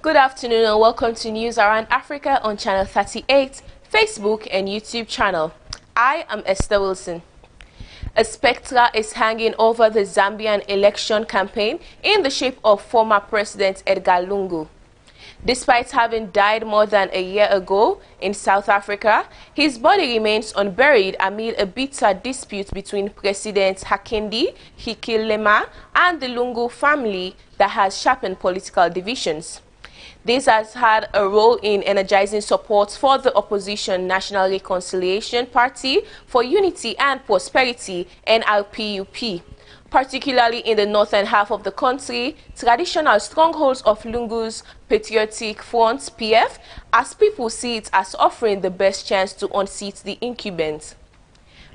Good afternoon and welcome to News Around Africa on Channel 38, Facebook and YouTube channel. I am Esther Wilson. A spectre is hanging over the Zambian election campaign in the shape of former President Edgar Lungu. Despite having died more than a year ago in South Africa, his body remains unburied amid a bitter dispute between President Hakainde Hichilema and the Lungu family that has sharpened political divisions. This has had a role in energizing support for the opposition National Reconciliation Party for Unity and Prosperity, NRPUP, particularly in the northern half of the country, traditional strongholds of Lungu's Patriotic Front, PF, as people see it as offering the best chance to unseat the incumbent.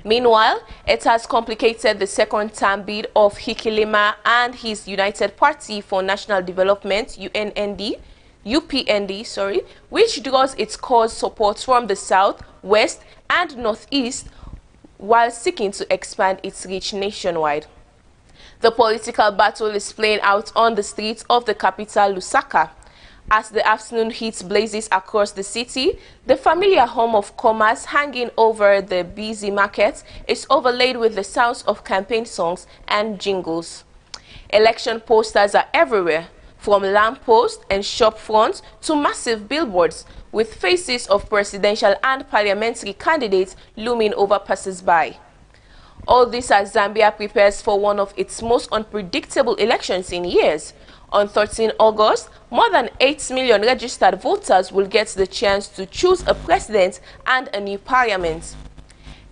Meanwhile, it has complicated the second-term bid of Hichilema and his United Party for National Development, UPND, which draws its cause support from the south, west, and northeast, while seeking to expand its reach nationwide. The political battle is playing out on the streets of the capital, Lusaka. As the afternoon heat blazes across the city, the familiar home of commerce hanging over the busy market is overlaid with the sounds of campaign songs and jingles. Election posters are everywhere, from lampposts and shop fronts to massive billboards, with faces of presidential and parliamentary candidates looming over passers-by. All this as Zambia prepares for one of its most unpredictable elections in years. On 13 August, more than 8 million registered voters will get the chance to choose a president and a new parliament.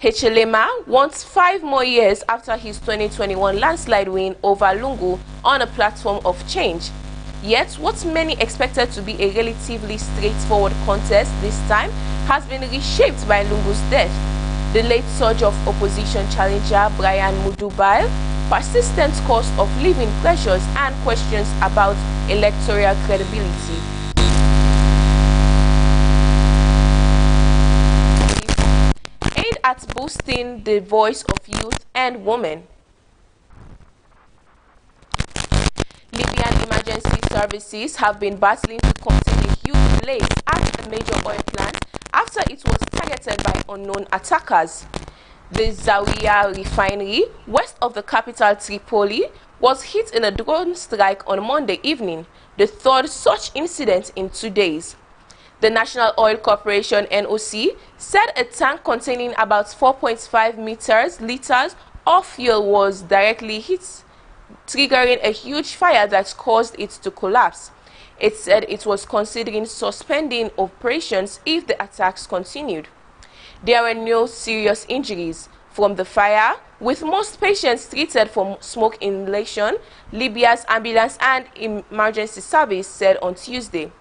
Hichilema wants 5 more years after his 2021 landslide win over Lungu on a platform of change. Yet, what many expected to be a relatively straightforward contest this time has been reshaped by Lungu's death. The late surge of opposition challenger Brian Mudubile, persistent cost of living pressures, and questions about electoral credibility. Aimed at boosting the voice of youth and women. Libyan emergency services have been battling to contain a huge blaze at a major oil plant after it was targeted by unknown attackers. The Zawiya refinery, west of the capital Tripoli, was hit in a drone strike on Monday evening, the third such incident in 2 days. The National Oil Corporation (NOC) said a tank containing about 4.5 liters of fuel was directly hit, triggering a huge fire that caused it to collapse. It said it was considering suspending operations if the attacks continued. There were no serious injuries from the fire, with most patients treated for smoke inhalation, Libya's ambulance and emergency service said on Tuesday.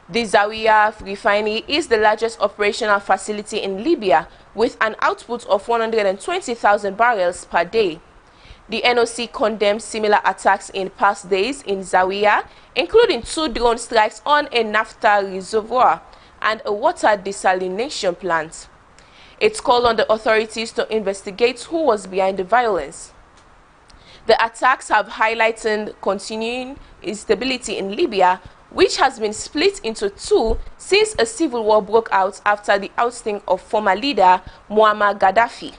The Zawiya refinery is the largest operational facility in Libya, with an output of 120,000 barrels per day. The NOC condemned similar attacks in past days in Zawiya, including 2 drone strikes on a naphtha reservoir and a water desalination plant. It called on the authorities to investigate who was behind the violence. The attacks have highlighted continuing instability in Libya, which has been split into 2 since a civil war broke out after the ousting of former leader Muammar Gaddafi.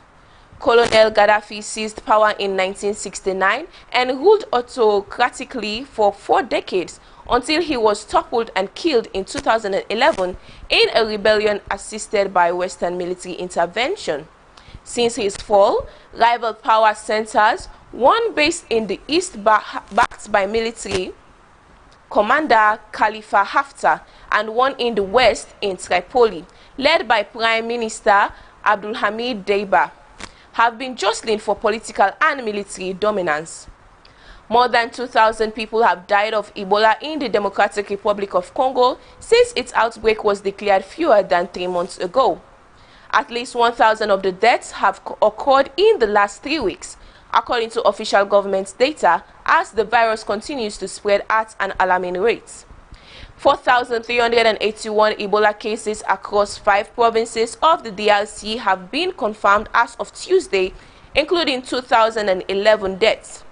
Colonel Gaddafi seized power in 1969 and ruled autocratically for 4 decades until he was toppled and killed in 2011 in a rebellion assisted by Western military intervention. Since his fall, rival power centers, one based in the east backed by military commander Khalifa Haftar and one in the west in Tripoli, led by Prime Minister Abdulhamid Deiba, have been jostling for political and military dominance. More than 2,000 people have died of Ebola in the Democratic Republic of Congo since its outbreak was declared fewer than 3 months ago. At least 1,000 of the deaths have occurred in the last 3 weeks, according to official government data, as the virus continues to spread at an alarming rate. 4,381 Ebola cases across 5 provinces of the DRC have been confirmed as of Tuesday, including 2,011 deaths.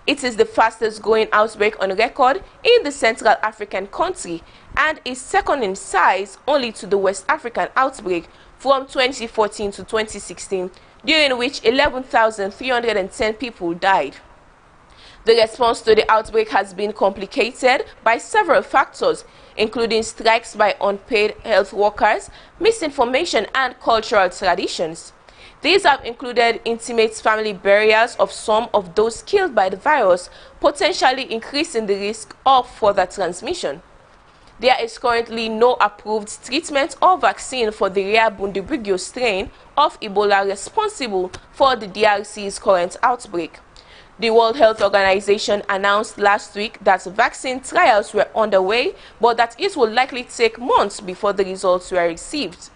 It is the fastest growing outbreak on record in the Central African country and is second in size only to the West African outbreak from 2014 to 2016, during which 11,310 people died. The response to the outbreak has been complicated by several factors, including strikes by unpaid health workers, misinformation, and cultural traditions. These have included intimate family burials of some of those killed by the virus, potentially increasing the risk of further transmission. There is currently no approved treatment or vaccine for the rare Bundibugyo strain of Ebola responsible for the DRC's current outbreak. The World Health Organization announced last week that vaccine trials were underway, but that it would likely take months before the results were received.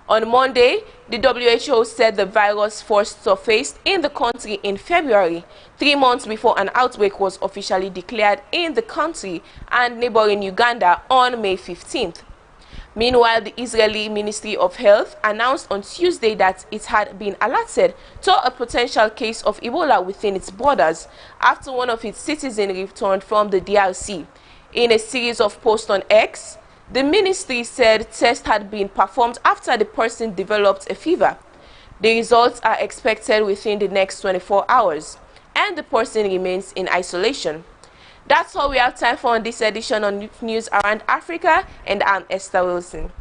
On Monday, the WHO said the virus first surfaced in the country in February, 3 months before an outbreak was officially declared in the country and neighboring Uganda on May 15th. Meanwhile, the Israeli Ministry of Health announced on Tuesday that it had been alerted to a potential case of Ebola within its borders after one of its citizens returned from the DRC. In a series of posts on X, the ministry said tests had been performed after the person developed a fever. The results are expected within the next 24 hours, and the person remains in isolation. That's all we have time for on this edition on News Around Africa, and I'm Esther Wilson.